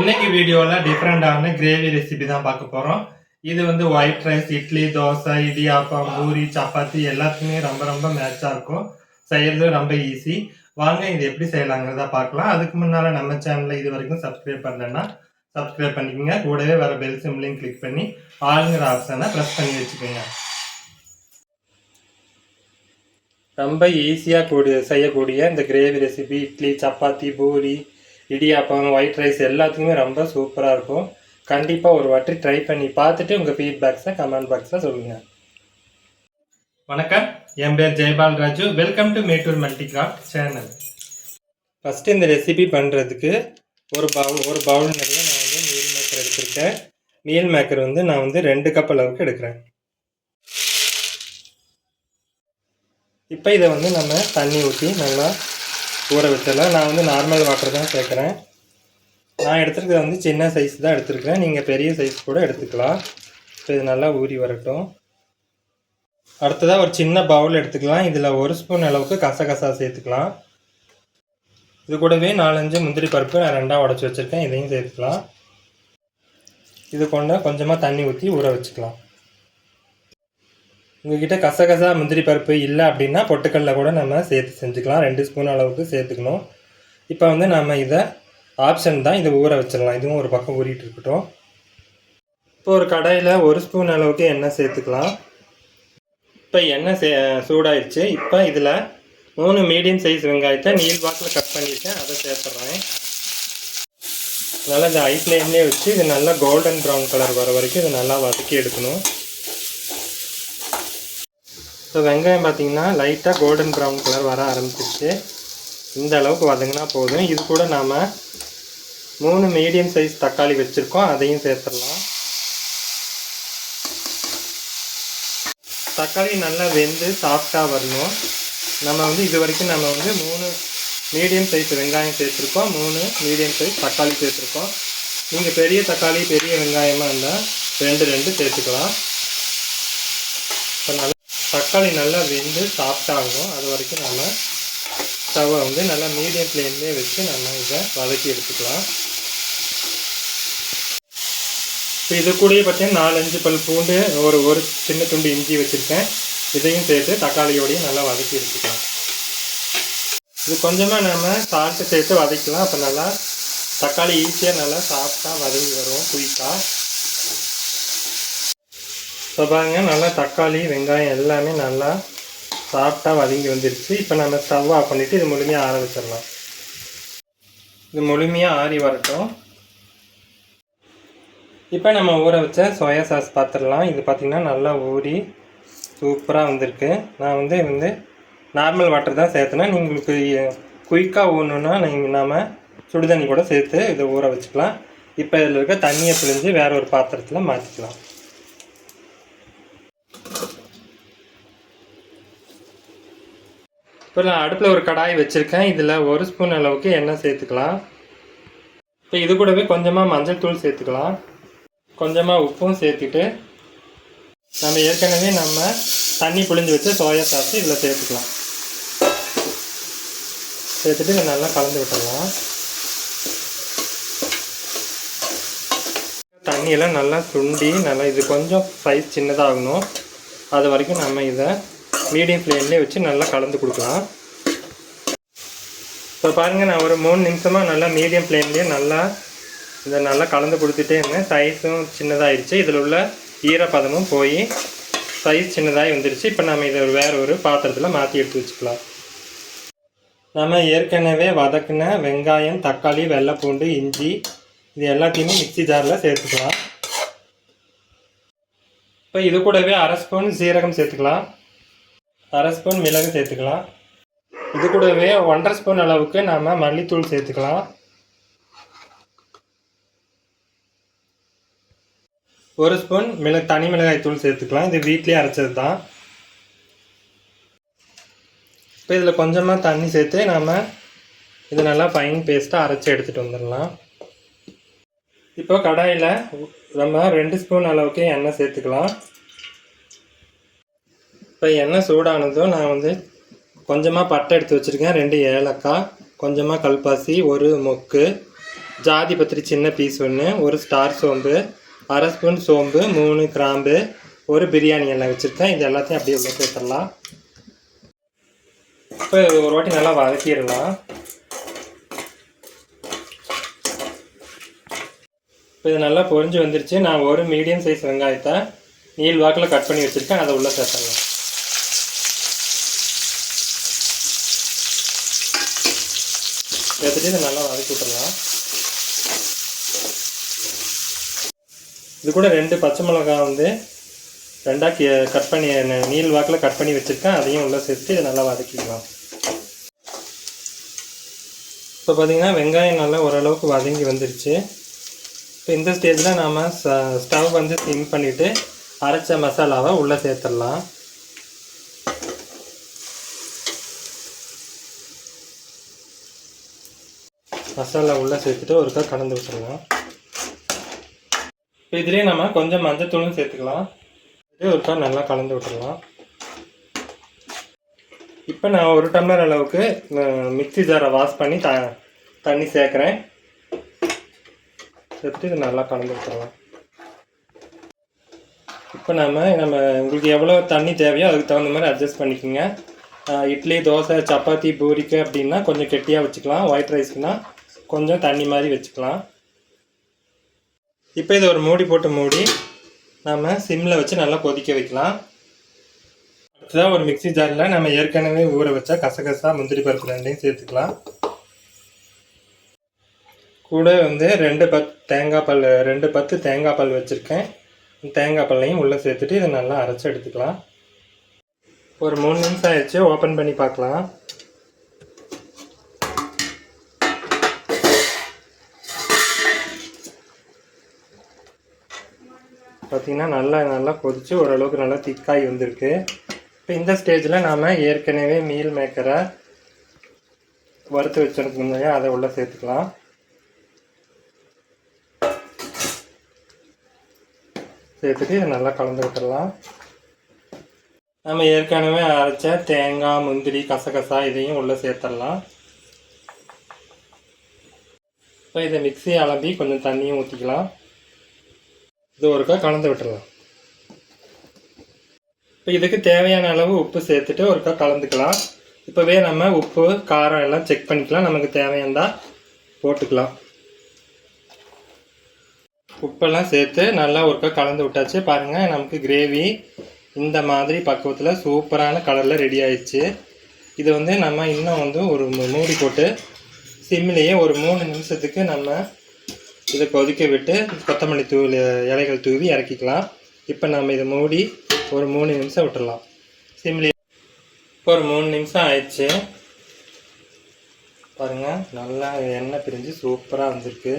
இன்னைக்கு வீடியோவில் டிஃப்ரெண்டான கிரேவி ரெசிபி தான் பார்க்க போகிறோம். இது வந்து ஒயிட் ரைஸ், இட்லி, தோசை, இடியாப்பம், பூரி, சப்பாத்தி எல்லாத்துக்குமே ரொம்ப ரொம்ப மேட்சாக இருக்கும். செய்கிறது ரொம்ப ஈஸி. வாங்க இது எப்படி செய்யலாங்கிறத பார்க்கலாம். அதுக்கு முன்னால் நம்ம சேனலில் இது வரைக்கும் சப்ஸ்கிரைப் பண்ணலன்னா சப்ஸ்கிரைப் பண்ணிக்கோங்க. கூடவே வர பெல் சிம்லையும் கிளிக் பண்ணி ஆளுங்கிற ஆப்ஷனை ப்ரெஸ் பண்ணி வச்சுக்கோங்க. ரொம்ப ஈஸியாக செய்யக்கூடிய இந்த gravy recipe idli, chapati, puri, idiyappam, white rice எல்லாத்துக்குமே ரொம்ப சூப்பராக இருக்கும். கண்டிப்பாக ஒரு வாட்டி ட்ரை பண்ணி பார்த்துட்டு உங்கள் ஃபீட்பேக்ஸை கமெண்ட் பாக்ஸில் சொல்லுங்கள். வணக்கம், என் பேர் Jayapal Raju. Welcome to Mettur multicraft channel. First இந்த ரெசிபி பண்ணுறதுக்கு ஒரு பவுல் நிறைய நான் வந்து மீல் மேக்கர் எடுத்திருக்கேன். மீல் மேக்கர் வந்து நான் வந்து 2 கப் அளவுக்கு எடுக்கிறேன். இப்போ இதை வந்து நம்ம தண்ணி ஊற்றி நல்லா ஊற வச்சிடலாம். நான் வந்து நார்மல் வாட்டர் தான் சேர்க்குறேன். நான் எடுத்துருக்கிறது வந்து சின்ன சைஸ் தான் எடுத்துருக்கிறேன். நீங்கள் பெரிய சைஸ் கூட எடுத்துக்கலாம். இப்போ இது நல்லா ஊறி வரட்டும். அடுத்ததாக ஒரு சின்ன பவுல் எடுத்துக்கலாம். இதில் 1 ஸ்பூன் அளவுக்கு கசகசா சேர்த்துக்கலாம். இது கூடவே 4-5 முந்திரி பருப்பு நான் 2ஆக உடச்சி வச்சுருக்கேன். இதையும் சேர்த்துக்கலாம். இது கொஞ்சமாக தண்ணி ஊற்றி ஊற வச்சுக்கலாம். உங்கள்கிட்ட கசகசா முந்திரி பருப்பு இல்லை அப்படின்னா பொட்டுக்கல்ல கூட நம்ம சேர்த்து செஞ்சுக்கலாம். 2 ஸ்பூன் அளவுக்கு சேர்த்துக்கணும். இப்போ வந்து நம்ம இதை ஆப்ஷன் தான், இதை ஊற வச்சிடலாம். இதுவும் ஒரு பக்கம் ஊறிட்டு இருக்கட்டும். இப்போ ஒரு கடாயில் 1 ஸ்பூன் அளவுக்கு எண்ணெய் சேர்த்துக்கலாம். இப்போ எண்ணெய் சூடாயிடுச்சு. இப்போ இதில் 3 மீடியம் சைஸ் வெங்காயத்தை நீள் வாக்கில் கட் பண்ணியிருக்கேன், அதை சேர்த்துட்றேன். நல்லா இந்த ஹை ஃப்ளேம்லேயே வச்சு இது நல்லா கோல்டன் ப்ரௌன் கலர் வர வரைக்கும் இதை நல்லா வதக்கி எடுக்கணும். இப்போ வெங்காயம் பார்த்திங்கன்னா லைட்டாக கோல்டன் ப்ரௌன் கலர் வர ஆரம்பிச்சிருச்சு. இந்த அளவுக்கு வதங்கினா போதும். இது கூட நாம் 3 மீடியம் சைஸ் தக்காளி வச்சுருக்கோம், அதையும் சேர்த்துடலாம். தக்காளி நல்லா வெந்து சாஃப்டாக வரணும். நம்ம வந்து இது வரைக்கும் நம்ம வந்து 3 மீடியம் சைஸ் வெங்காயம் சேர்த்துருக்கோம், 3 மீடியம் சைஸ் தக்காளி சேர்த்துருக்கோம். நீங்கள் பெரிய தக்காளி பெரிய வெங்காயமாக இருந்தால் 2 சேர்த்துக்கலாம். இப்போ நல்லா தக்காளி நல்லா வெந்து சாஃப்டாகும். அது வரைக்கும் நம்ம ஸ்டவ்வை வந்து நல்லா மீடியம் ஃப்ளேம்லேயே வச்சு நம்ம இதை வதக்கி எடுத்துக்கலாம். இப்போ இது கூடயே பார்த்தீங்கன்னா 4-5 பல் பூண்டு, ஒரு சின்ன துண்டு இஞ்சி வச்சுருக்கேன். இதையும் சேர்த்து தக்காளியோடையும் நல்லா வதக்கி எடுத்துக்கலாம். இது கொஞ்சமாக நம்ம சால்ட்டு சேர்த்து வதக்கலாம். அப்போ நல்லா தக்காளி ஈஸியாக நல்லா சாஃப்டாக வதங்கி வரும் குயிக்காக. இப்போ பாருங்கள், நல்லா தக்காளி வெங்காயம் எல்லாமே நல்லா சாஃப்டாக வதங்கி வந்துருச்சு. இப்போ நம்ம ஸ்டவ் ஆஃப் பண்ணிவிட்டு இது முழுமையாக ஆற வச்சிடலாம். இது முழுமையாக ஆறி வரட்டும். இப்போ நம்ம ஊற வச்ச சோயா சாஸ் பார்த்துடலாம். இது பார்த்திங்கன்னா நல்லா ஊறி சூப்பராக வந்திருக்கு. நான் வந்து நார்மல் வாட்டர் தான் சேர்த்தேன்னா, உங்களுக்கு குயிக்காக ஊறணுன்னா நாம் சுடுதண்ணி கூட சேர்த்து இதை ஊற வச்சுக்கலாம். இப்போ இதில் இருக்க தண்ணியை பிழிஞ்சு வேறு ஒரு பாத்திரத்தில் மாற்றிக்கலாம். இப்போ நான் அடுப்பில் ஒரு கடாய் வச்சுருக்கேன். இதில் 1 ஸ்பூன் அளவுக்கு எண்ணெய் சேர்த்துக்கலாம். இப்போ இது கூடவே கொஞ்சமாக மஞ்சள் தூள் சேர்த்துக்கலாம். கொஞ்சமாக உப்பும் சேர்த்துட்டு நம்ம ஏற்கனவே தண்ணி புழிஞ்சு வச்ச சோயா சாஸ் இதில் சேர்த்துக்கலாம். சேர்த்துட்டு இதை நல்லா கலந்து விட்டுடலாம். தண்ணியெல்லாம் நல்லா சுண்டி நல்லா இது கொஞ்சம் சைஸ் சின்னதாகணும். அது வரைக்கும் நம்ம இதை மீடியம் ஃப்ளேம்லேயே வச்சு நல்லா கலந்து கொடுக்கலாம். இப்போ பாருங்கள், நான் ஒரு 3 நிமிஷமாக நல்லா மீடியம் ஃப்ளேம்லேயே இதை நல்லா கலந்து கொடுத்துட்டே இருந்தேன். சைஸும் சின்னதாகிடுச்சு. இதில் உள்ள ஈரப்பதமும் போய் சைஸ் சின்னதாகி வந்துடுச்சு. இப்போ நம்ம இதை வேறு ஒரு பாத்திரத்தில் மாற்றி எடுத்து வச்சுக்கலாம். நம்ம ஏற்கனவே வதக்கின வெங்காயம், தக்காளி, வெள்ளைப்பூண்டு, இஞ்சி இது எல்லாத்தையுமே மிக்ஸி ஜாரில் சேர்த்துக்கலாம். இப்போ இது கூடவே 1/2 ஸ்பூன் சீரகம் சேர்த்துக்கலாம், 1/2 ஸ்பூன் மிளகு சேர்த்துக்கலாம். இது கூடவே 1/2 ஸ்பூன் அளவுக்கு நாம் மல்லித்தூள் சேர்த்துக்கலாம். 1 ஸ்பூன் தனி மிளகாய் தூள் சேர்த்துக்கலாம். இது வீட்டிலே அரைச்சது தான். இப்போ இதில் கொஞ்சமாக தண்ணி சேர்த்து நாம் இது நல்லா ஃபைன் பேஸ்ட்டாக அரைச்சி எடுத்துகிட்டு வந்துடலாம். இப்போ கடாயில் நம்ம 2 ஸ்பூன் அளவுக்கு எண்ணெய் சேர்த்துக்கலாம். இப்போ எண்ணெய் சூடானதும் நான் வந்து கொஞ்சமாக பட்டை எடுத்து வச்சுருக்கேன், 2 ஏலக்காய், கொஞ்சமாக கல்பாசி, 1 மொக்கு, ஜாதி பத்திரி சின்ன பீஸ் ஒன்று, ஒரு ஸ்டார் சோம்பு, அரை ஸ்பூன் சோம்பு, 3 கிராம்பு, ஒரு பிரியாணி எண்ணெய் வச்சுருக்கேன். இது எல்லாத்தையும் அப்படியே உள்ள சேர்த்துடலாம். இப்போ ஒரு வாட்டி நல்லா வதக்கிடலாம். இப்போ இது நல்லா பொரிஞ்சு வந்துருச்சு. நான் ஒரு மீடியம் சைஸ் வெங்காயத்தை நீள் வாக்கில் கட் பண்ணி வச்சுருக்கேன். அதை உள்ளே சேர்த்துடலாம். சேர்த்துட்டு இதை நல்லா வதக்கி விட்டுடலாம். இது கூட 2 பச்சை மிளகாய் வந்து 2ஆக கட் பண்ணி நீள் வாக்கில் கட் பண்ணி வச்சுருக்கேன். அதையும் உள்ளே சேர்த்து இதை நல்லா வதக்கிக்கலாம். இப்போ பார்த்திங்கன்னா வெங்காயம் நல்லா ஓரளவுக்கு வதங்கி வந்துருச்சு. இப்போ இந்த ஸ்டேஜில் நாம் ஸ்டவ் வந்து சிம் பண்ணிவிட்டு அரைச்ச மசாலாவை உள்ளே சேர்த்துடலாம். மசாலா உள்ளே சேர்த்துட்டு ஒருக்கா கலந்து விட்டுடலாம். இப்போ இதுலேயே நம்ம கொஞ்சம் மஞ்சத்தூளும் சேர்த்துக்கலாம். இது ஒருக்கா நல்லா கலந்து விட்டுடலாம். இப்போ நான் 1 டம்ளர் அளவுக்கு மிக்ஸி ஜாரை வாஷ் பண்ணி தண்ணி சேர்க்குறேன். சேர்த்து இது நல்லா கலந்து விட்டுடலாம். இப்போ நம்ம உங்களுக்கு எவ்வளோ தண்ணி தேவையோ அதுக்கு தகுந்த மாதிரி அட்ஜஸ்ட் பண்ணிக்கோங்க. இட்லி, தோசை, சப்பாத்தி, பூரிக்கு அப்படின்னா கொஞ்சம் கெட்டியாக வச்சுக்கலாம். ஒயிட் ரைஸ்க்குனா கொஞ்சம் தண்ணி மாதிரி வச்சுக்கலாம். இப்போ இது ஒரு மூடி போட்டு மூடி நம்ம சிம்மில் வச்சு நல்லா கொதிக்க வைக்கலாம். அடுத்ததாக ஒரு மிக்ஸி ஜாரில் நம்ம ஏற்கனவே ஊற வச்சா கசகசா, முந்திரி பருப்பு 2ஐயும் சேர்த்துக்கலாம். கூட வந்து 2 பத்து தேங்காய் பால் வச்சுருக்கேன். தேங்காய் பாலையும் உள்ளே சேர்த்துட்டு இதை நல்லா அரைச்சி எடுத்துக்கலாம். ஒரு 3 நிமிஷம் ஆயிடுச்சு. ஓப்பன் பண்ணி பார்க்கலாம். பார்த்திங்கன்னா நல்லா கொதித்து ஓரளவுக்கு நல்லா திக்காகி வந்திருக்கு. இப்போ இந்த ஸ்டேஜில் நாம் ஏற்கனவே மீல் மேக்கரை வறுத்து வச்சுருக்கோம், அதை உள்ளே சேர்த்துக்கலாம். சேர்த்துட்டு இதை நல்லா கலந்து விட்டுடலாம். நம்ம ஏற்கனவே அரைச்ச தேங்காய், முந்திரி, கசகசா இதையும் உள்ளே சேர்த்துடலாம். இப்போ இதை மிக்ஸி அலம்பி கொஞ்சம் தண்ணியும் ஊற்றிக்கலாம். இது ஒருக்கா கலந்து விட்டுடலாம். இப்போ இதுக்கு தேவையான அளவு உப்பு சேர்த்துட்டு ஒருக்கா கலந்துக்கலாம். இப்போவே நம்ம உப்பு, காரம் எல்லாம் செக் பண்ணிக்கலாம். நமக்கு தேவையானதாக போட்டுக்கலாம். உப்பெல்லாம் சேர்த்து நல்லா ஒருக்கா கலந்து விட்டாச்சு. பாருங்கள், நமக்கு கிரேவி இந்த மாதிரி பக்குவத்தில் சூப்பரான கலரில் ரெடி ஆயிடுச்சு. இது வந்து நம்ம இன்னும் வந்து ஒரு மூடி போட்டு சிம்மிலேயே ஒரு 3 நிமிஷத்துக்கு நம்ம இதை கொதிக்க விட்டு கொத்தமல்லி இலைகள் தூவி இறக்கிக்கலாம். இப்போ நம்ம இதை மூடி ஒரு 3 நிமிஷம் விட்டுடலாம் சிம்லேயே. இப்போ ஒரு 3 நிமிஷம் ஆயிடுச்சு. பாருங்கள், நல்லா எண்ணெய் பிரிஞ்சு சூப்பராக வந்திருக்கு.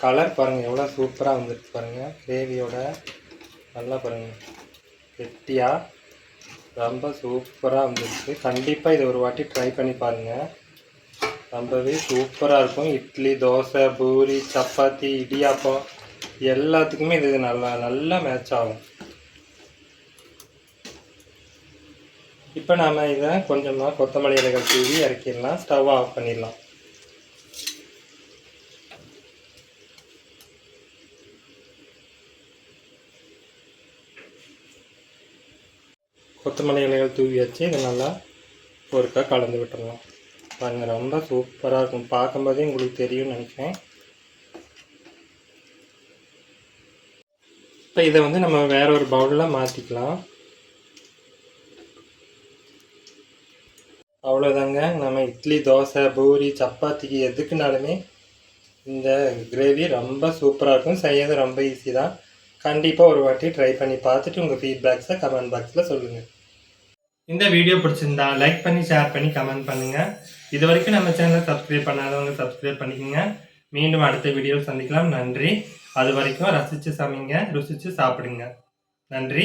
கலர் பாருங்கள் எவ்வளோ சூப்பராக வந்துருக்கு. பாருங்கள், கிரேவியோட நல்லா பாருங்கள் கெட்டியாக ரொம்ப சூப்பராக வந்துருக்கு. கண்டிப்பாக இதை ஒரு வாட்டி ட்ரை பண்ணி பாருங்கள். ரொம்பவே சூப்பராக இருக்கும். இட்லி, தோசை, பூரி, சப்பாத்தி, இடியாப்பம் எல்லாத்துக்குமே இது நல்லா மேட்ச் ஆகும். இப்போ நாம் இதை கொஞ்சமாக கொத்தமல்லி இலைகள் தூவி இறக்கிடலாம். ஸ்டவ் ஆஃப் பண்ணிடலாம். கொத்தமல்லி இலைகள் தூவி வச்சு இதை நல்லா ஒருக்கா கலந்து விட்டுடலாம். பாருங்கள், ரொம்ப சூப்பராக இருக்கும். பார்க்கும்போதே உங்களுக்கு தெரியும்னு நினைக்கிறேன். இப்போ இதை வந்து நம்ம வேற ஒரு பவுலில் மாற்றிக்கலாம். அவ்வளோதாங்க. நம்ம இட்லி, தோசை, பூரி, சப்பாத்திக்கு எதுக்குனாலுமே இந்த கிரேவி ரொம்ப சூப்பராக இருக்கும். செய்யறது ரொம்ப ஈஸி தான். கண்டிப்பாக ஒரு வாட்டி ட்ரை பண்ணி பார்த்துட்டு உங்கள் ஃபீட்பேக்ஸை கமெண்ட் பாக்ஸில் சொல்லுங்கள். இந்த வீடியோ பிடிச்சிருந்தா லைக் பண்ணி, ஷேர் பண்ணி, கமெண்ட் பண்ணுங்கள். இது வரைக்கும் நம்ம சேனலை சப்ஸ்கிரைப் பண்ணாதவங்க சப்ஸ்கிரைப் பண்ணிக்கோங்க. மீண்டும் அடுத்த வீடியோவில் சந்திக்கலாம். நன்றி. அது வரைக்கும் ரசித்து சமைங்க, ருசித்து சாப்பிடுங்க. நன்றி.